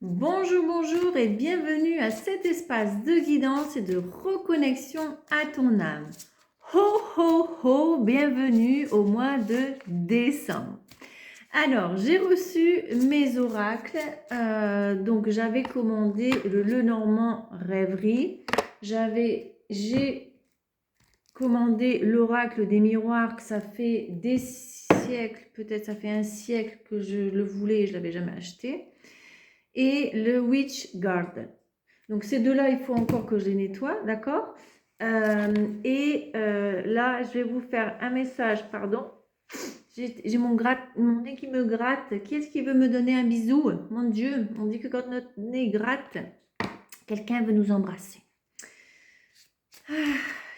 Bonjour, bonjour et bienvenue à cet espace de guidance et de reconnexion à ton âme. Ho, ho, ho, bienvenue au mois de décembre. Alors, j'ai reçu mes oracles, donc j'avais commandé le Lenormand Rêverie. J'ai commandé l'oracle des miroirs, que ça fait des siècles, peut-être ça fait un siècle que je le voulais et je ne l'avais jamais acheté. Et le Witch Garden. Donc ces deux-là, il faut encore que je les nettoie, d'accord? Là, je vais vous faire un message, pardon. J'ai mon nez qui me gratte. Qui est-ce qui veut me donner un bisou? Mon Dieu, on dit que quand notre nez gratte, quelqu'un veut nous embrasser.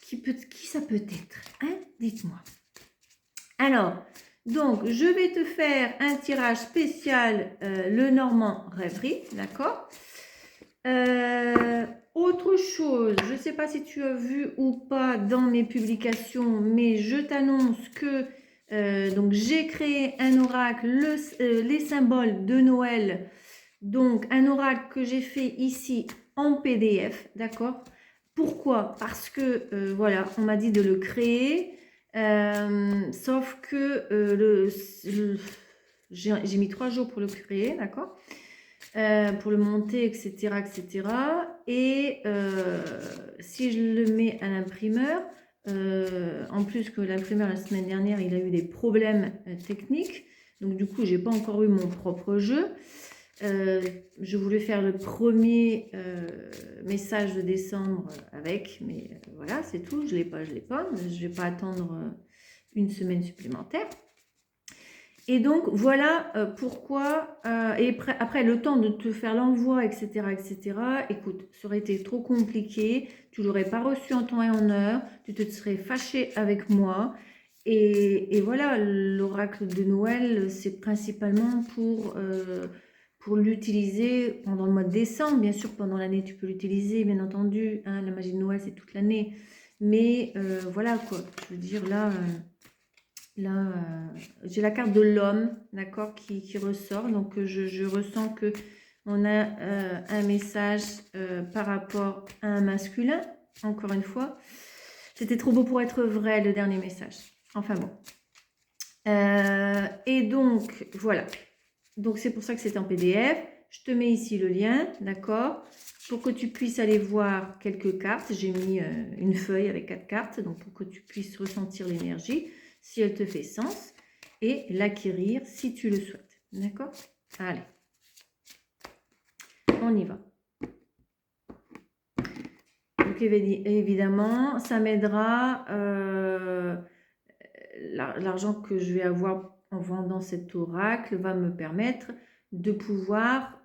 Qui ça peut être, hein? Dites-moi. Alors, donc, je vais te faire un tirage spécial Lenormand Rêverie, d'accord? Autre chose, je ne sais pas si tu as vu ou pas dans mes publications, mais je t'annonce que donc j'ai créé un oracle, les symboles de Noël, donc un oracle que j'ai fait ici en PDF, d'accord? Pourquoi? Parce que voilà, on m'a dit de le créer. Sauf que j'ai mis 3 jours pour le créer, d'accord, pour le monter, etc., etc. Et si je le mets à l'imprimeur, en plus que l'imprimeur la semaine dernière, il a eu des problèmes techniques, donc du coup, j'ai pas encore eu mon propre jeu. Je voulais faire le premier message de décembre avec, mais voilà, c'est tout. Je l'ai pas. Je vais pas attendre une semaine supplémentaire. Et donc, voilà pourquoi. Et après, le temps de te faire l'envoi, etc., etc., écoute, ça aurait été trop compliqué. Tu l'aurais pas reçu en temps et en heure. Tu te serais fâché avec moi. Et voilà, l'oracle de Noël, c'est principalement pour l'utiliser pendant le mois de décembre. Bien sûr, pendant l'année, tu peux l'utiliser, bien entendu. Hein, la magie de Noël, c'est toute l'année. Mais voilà, quoi. Je veux dire, là, j'ai la carte de l'homme, d'accord, qui ressort. Donc, je ressens que on a un message par rapport à un masculin. Encore une fois, c'était trop beau pour être vrai, le dernier message. Enfin bon. Et donc, voilà. Donc, c'est pour ça que c'est en PDF. Je te mets ici le lien, d'accord, pour que tu puisses aller voir quelques cartes. J'ai mis une feuille avec 4 cartes, donc pour que tu puisses ressentir l'énergie, si elle te fait sens, et l'acquérir si tu le souhaites. D'accord? Allez. On y va. Donc, évidemment, ça m'aidera. L'argent que je vais avoir en vendant cet oracle va me permettre de pouvoir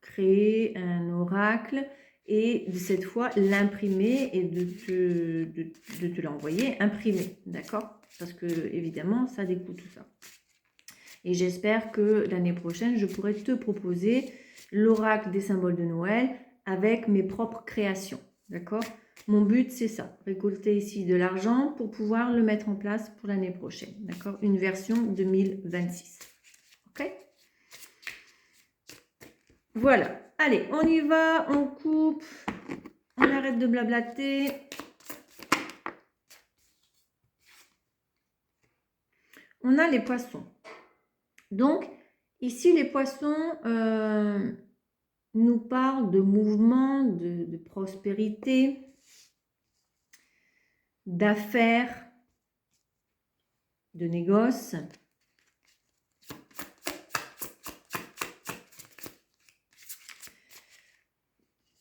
créer un oracle et de cette fois l'imprimer et de te l'envoyer imprimé, d'accord? Parce que évidemment ça a des coûts tout ça. Et j'espère que l'année prochaine je pourrai te proposer l'oracle des symboles de Noël avec mes propres créations, d'accord? Mon but, c'est ça, récolter ici de l'argent pour pouvoir le mettre en place pour l'année prochaine, d'accord? Une version 2026, ok? Voilà, allez, on y va, on coupe, on arrête de blablater. On a les poissons. Donc, ici, les poissons nous parlent de mouvement, de prospérité, d'affaires, de négoces.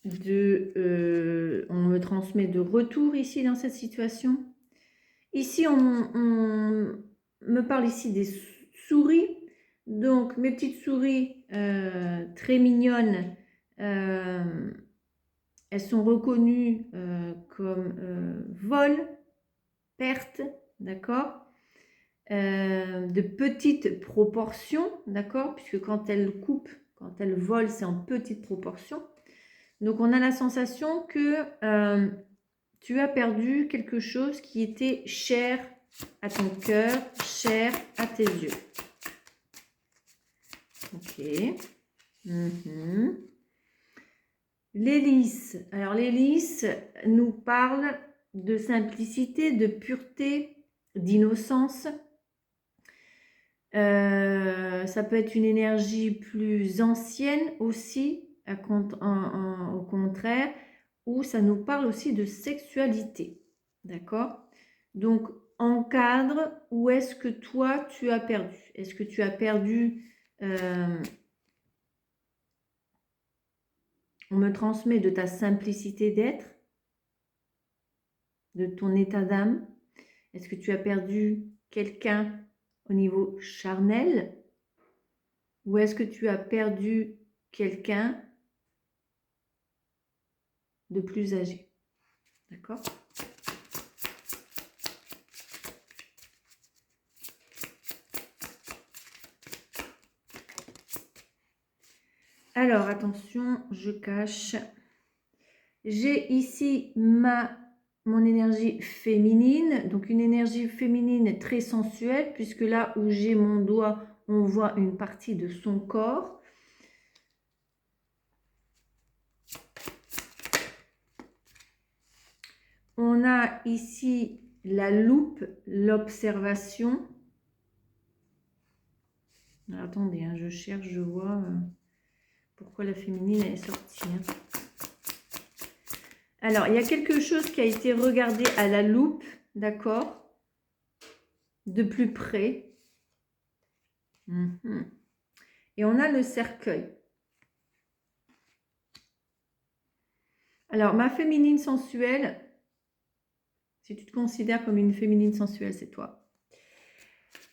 On me transmet de retour ici dans cette situation. Ici, on me parle ici des souris. Donc, mes petites souris très mignonnes, elles sont reconnues comme vol, perte, d'accord, de petites proportions, d'accord, puisque quand elles coupent, quand elles volent, c'est en petites proportions. Donc, on a la sensation que tu as perdu quelque chose qui était cher à ton cœur, cher à tes yeux. Ok. Mhm. L'hélice. Alors l'hélice nous parle de simplicité, de pureté, d'innocence. Ça peut être une énergie plus ancienne aussi, au contraire, ou ça nous parle aussi de sexualité. D'accord? Donc, encadre, où est-ce que toi, tu as perdu? Est-ce que tu as perdu, on me transmet de ta simplicité d'être, de ton état d'âme? Est-ce que tu as perdu quelqu'un au niveau charnel? Ou est-ce que tu as perdu quelqu'un de plus âgé? D'accord? Alors, attention, je cache. J'ai ici mon énergie féminine, donc une énergie féminine très sensuelle, puisque là où j'ai mon doigt, on voit une partie de son corps. On a ici la loupe, l'observation. Attendez, hein, je cherche, je vois pourquoi la féminine est sortie. Hein. Alors, il y a quelque chose qui a été regardé à la loupe, d'accord, de plus près. Et on a le cercueil. Alors, ma féminine sensuelle, si tu te considères comme une féminine sensuelle, c'est toi.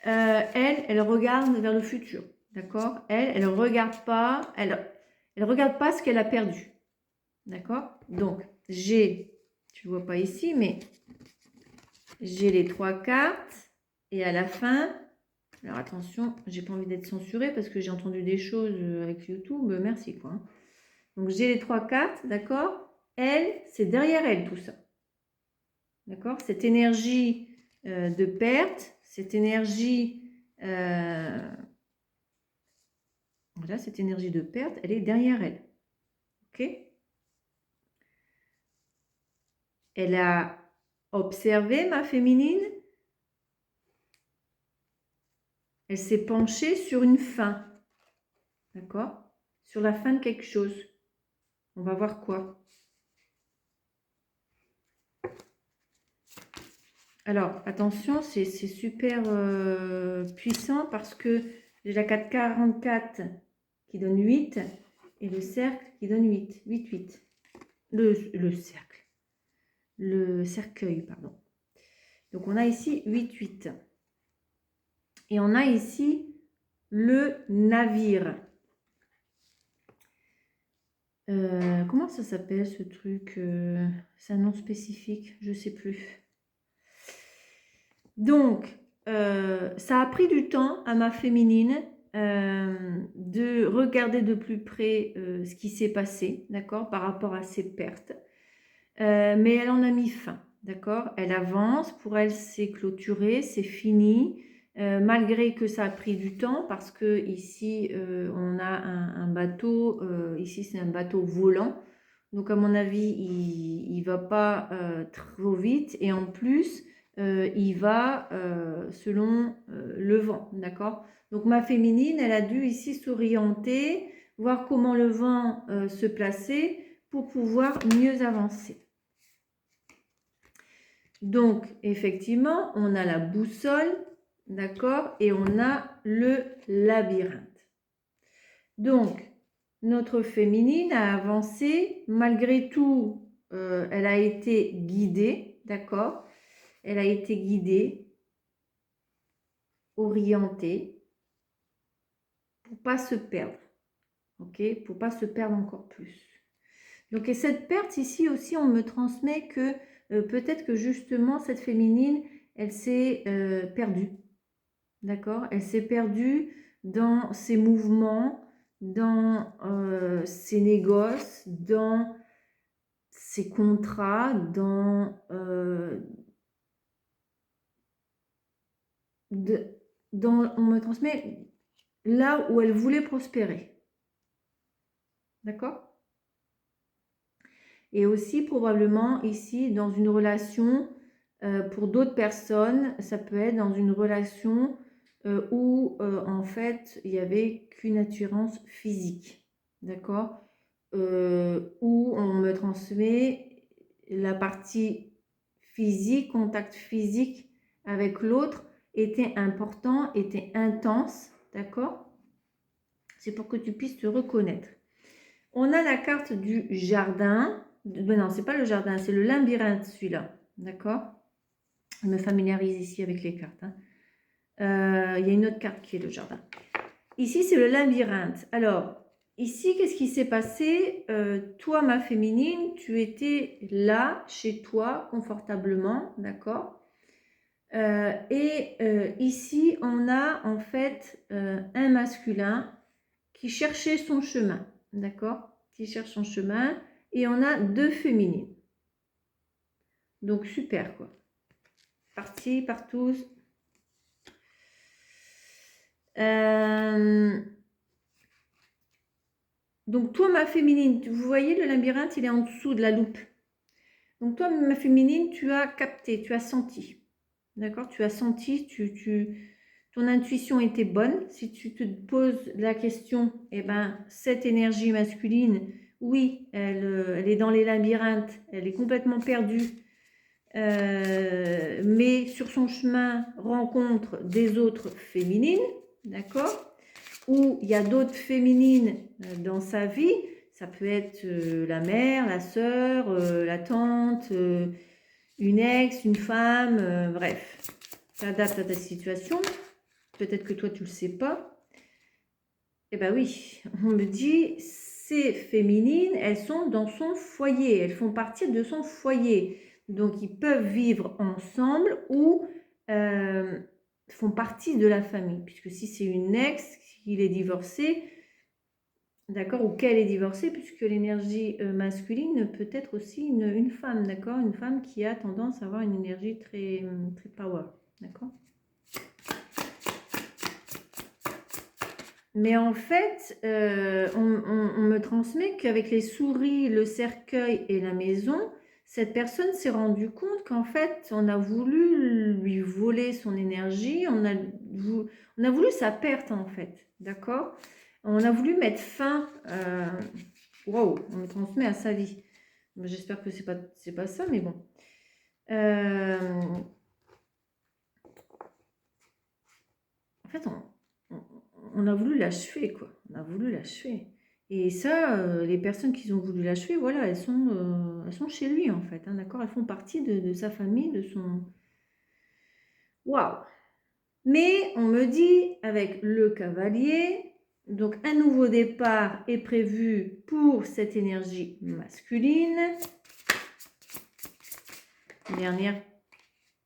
Elle regarde vers le futur, d'accord? Elle regarde pas, elle regarde pas ce qu'elle a perdu, d'accord? Donc, tu vois pas ici, mais j'ai les 3 cartes et à la fin, alors attention, j'ai pas envie d'être censurée parce que j'ai entendu des choses avec YouTube, merci quoi. Donc j'ai les 3 cartes, d'accord? Elle, c'est derrière elle tout ça. D'accord? Cette énergie de perte, cette énergie voilà, cette énergie de perte, elle est derrière elle. Ok? Elle a observé ma féminine. Elle s'est penchée sur une fin. D'accord? Sur la fin de quelque chose. On va voir quoi. Alors, attention, c'est super puissant parce que j'ai la 444 qui donne 8 et le cercle qui donne 8. 8, 8. Le cercle. Le cercueil, pardon. Donc, on a ici 8, 8. Et on a ici le navire. Comment ça s'appelle ce truc c'est un nom spécifique, je ne sais plus. Donc, ça a pris du temps à ma féminine de regarder de plus près ce qui s'est passé, d'accord, par rapport à ses pertes. Mais elle en a mis fin, d'accord. Elle avance, pour elle c'est clôturé, c'est fini. Malgré que ça a pris du temps, parce que ici on a un bateau, ici c'est un bateau volant, donc à mon avis il va pas trop vite, et en plus il va selon le vent, d'accord. Donc ma féminine, elle a dû ici s'orienter, voir comment le vent se plaçait pour pouvoir mieux avancer. Donc, effectivement, on a la boussole, d'accord, et on a le labyrinthe. Donc, notre féminine a avancé, malgré tout, elle a été guidée, d'accord, elle a été guidée, orientée, pour pas se perdre, ok, pour pas se perdre encore plus. Donc, et cette perte ici aussi, on me transmet que peut-être que justement, cette féminine, elle s'est perdue. D'accord? Elle s'est perdue dans ses mouvements, dans ses négoces, dans ses contrats, on me transmet là où elle voulait prospérer. D'accord? Et aussi probablement ici dans une relation, pour d'autres personnes, ça peut être dans une relation où en fait il n'y avait qu'une attirance physique, d'accord? Où on me transmet la partie physique, contact physique avec l'autre était important, était intense, d'accord? C'est pour que tu puisses te reconnaître. On a la carte du jardin. Non, c'est pas le jardin, c'est le labyrinthe, celui-là. D'accord? Je me familiarise ici avec les cartes. Hein. Il y a une autre carte qui est le jardin. Ici, c'est le labyrinthe. Alors, ici, qu'est-ce qui s'est passé? Toi, ma féminine, tu étais là, chez toi, confortablement. D'accord? Ici, on a en fait un masculin qui cherchait son chemin. D'accord? Qui cherche son chemin. Et on a 2 féminines. Donc, super, quoi. Parti, partout. Donc, toi, ma féminine, vous voyez, le labyrinthe, il est en dessous de la loupe. Donc, toi, ma féminine, tu as capté, tu as senti. D'accord? Tu as senti, ton intuition était bonne. Si tu te poses la question, eh ben, cette énergie masculine, oui, elle est dans les labyrinthes, elle est complètement perdue. Mais sur son chemin rencontre des autres féminines, d'accord? Ou il y a d'autres féminines dans sa vie, ça peut être la mère, la sœur, la tante, une ex, une femme, bref, ça adapte à ta situation, peut-être que toi tu le sais pas. Eh bien oui, on me dit, ces féminines, elles sont dans son foyer, elles font partie de son foyer. Donc, ils peuvent vivre ensemble ou font partie de la famille. Puisque si c'est une ex, qu'il est divorcé, d'accord, ou qu'elle est divorcée, puisque l'énergie masculine peut être aussi une femme, d'accord, une femme qui a tendance à avoir une énergie très, très power, d'accord. Mais en fait, on me transmet qu'avec les souris, le cercueil et la maison, cette personne s'est rendue compte qu'en fait, on a voulu lui voler son énergie, on a voulu sa perte en fait, d'accord? On a voulu mettre fin, waouh, on me transmet à sa vie. J'espère que c'est pas ça, mais bon. En fait, on a voulu l'achever, quoi. On a voulu l'achever. Et ça, les personnes qui ont voulu l'achever, voilà, elles sont chez lui, en fait. Hein, d'accord? Elles font partie de sa famille, de son... Waouh! Mais on me dit, avec le cavalier, donc un nouveau départ est prévu pour cette énergie masculine. Dernière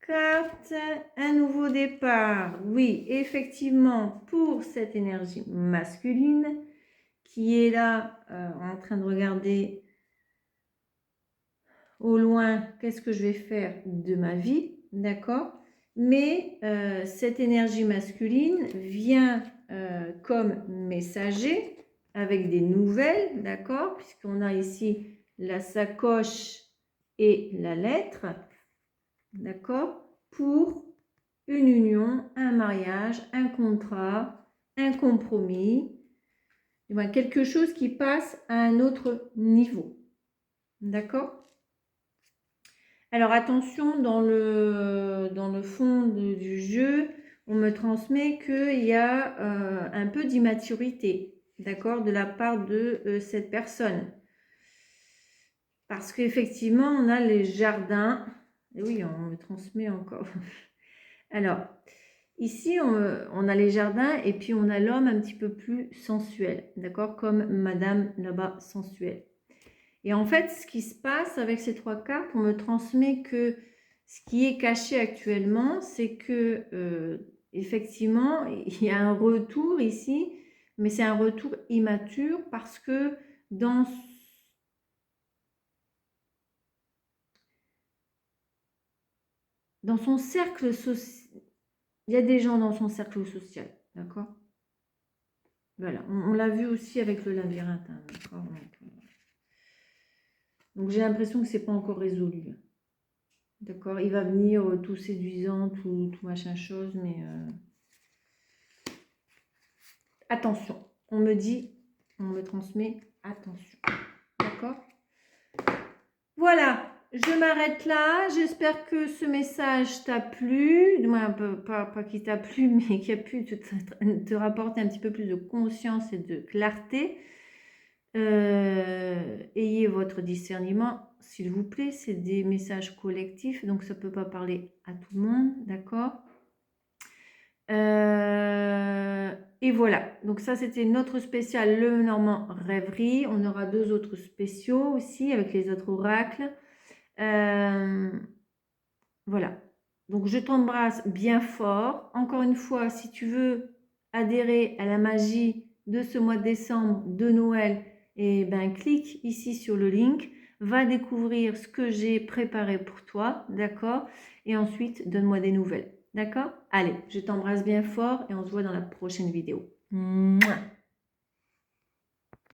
carte, un nouveau départ, oui, effectivement, pour cette énergie masculine qui est là en train de regarder au loin qu'est-ce que je vais faire de ma vie, d'accord? Mais cette énergie masculine vient comme messager avec des nouvelles, d'accord? Puisqu'on a ici la sacoche et la lettre, d'accord? Pour une union, un mariage, un contrat, un compromis, quelque chose qui passe à un autre niveau. D'accord? Alors attention, dans le fond du jeu, on me transmet qu'il y a un peu d'immaturité, d'accord, de la part de cette personne. Parce qu'effectivement, on a les jardins. Et oui, on me transmet encore. Alors, ici, on a les jardins et puis on a l'homme un petit peu plus sensuel, d'accord, comme madame là-bas sensuelle. Et en fait, ce qui se passe avec ces 3 cartes, on me transmet que ce qui est caché actuellement, c'est que effectivement, il y a un retour ici, mais c'est un retour immature parce que dans son cercle social, il y a des gens dans son cercle social, d'accord? Voilà, on l'a vu aussi avec le labyrinthe. Hein, d'accord. Donc j'ai l'impression que c'est pas encore résolu. D'accord, il va venir tout séduisant, tout machin chose, mais attention. On me dit, on me transmet, attention. D'accord. Voilà, je m'arrête là. J'espère que ce message t'a plu. Pas qu'il t'a plu, mais qui a pu te rapporter un petit peu plus de conscience et de clarté. Ayez votre discernement, s'il vous plaît. C'est des messages collectifs, donc ça ne peut pas parler à tout le monde, d'accord. Et voilà, donc ça c'était notre spécial Le Normand Rêverie. On aura 2 autres spéciaux aussi avec les autres oracles. Voilà, donc je t'embrasse bien fort. Encore une fois, si tu veux adhérer à la magie de ce mois de décembre, de Noël, et ben clique ici sur le link, va découvrir ce que j'ai préparé pour toi, d'accord? Et ensuite, donne-moi des nouvelles, d'accord? Allez, je t'embrasse bien fort et on se voit dans la prochaine vidéo. Mouah.